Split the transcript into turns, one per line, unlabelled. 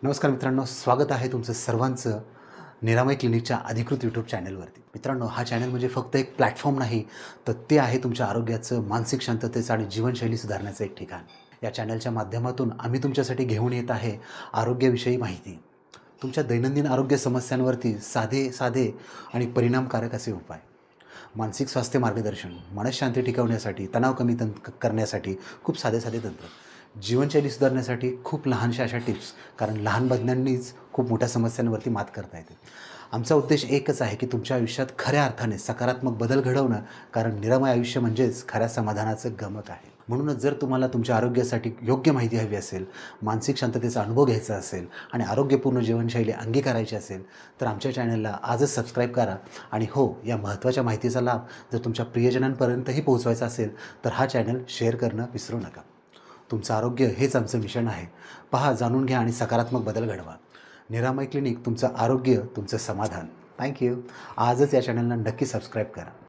नमस्कार मित्रांनो, स्वागत आहे तुमचं सर्वांचं निरामय क्लिनिकच्या अधिकृत यूट्यूब चॅनलवरती. मित्रांनो, हा चॅनल म्हणजे फक्त एक प्लॅटफॉर्म नाही, तर ते आहे तुमच्या आरोग्याचं, मानसिक शांततेचं आणि जीवनशैली सुधारण्याचं एक ठिकाण. या चॅनलच्या माध्यमातून आम्ही तुमच्यासाठी घेऊन येत आहे आरोग्याविषयी माहिती. तुमच्या दैनंदिन आरोग्य समस्यांवरती साधे साधे आणि परिणामकारक असे उपाय. मानसिक स्वास्थ्य मार्गदर्शन, मनःशांती टिकवण्यासाठी, तणाव कमी करण्यासाठी खूप साधे साधे तंत्र. जीवनशैली सुधारण्यासाठी खूप लहानशा अशा टिप्स, कारण लहान बदलांनीच खूप मोठ्या समस्यांवरती मात करता येते. आमचा उद्देश एकच आहे की तुमच्या आयुष्यात खऱ्या अर्थाने सकारात्मक बदल घडवणं, कारण निरामय आयुष्य म्हणजेच खऱ्या समाधानाचं गमक आहे. म्हणूनच जर तुम्हाला तुमच्या आरोग्यासाठी योग्य माहिती हवी असेल, मानसिक शांततेचा अनुभव घ्यायचा असेल आणि आरोग्यपूर्ण जीवनशैली अंगीकारायची असेल, तर आमच्या चॅनलला आजच सबस्क्राईब करा. आणि हो, या महत्त्वाच्या माहितीचा लाभ जर तुमच्या प्रियजनांपर्यंतही पोहोचवायचा असेल, तर हा चॅनल शेअर करणं विसरू नका. तुमचं आरोग्य हेच आमचं मिशन आहे. पहा, जाणून घ्या आणि सकारात्मक बदल घडवा. निरामय क्लिनिक, तुमचं आरोग्य, तुमचं समाधान. Thank you. आजच या चॅनलला नक्की सबस्क्राईब करा.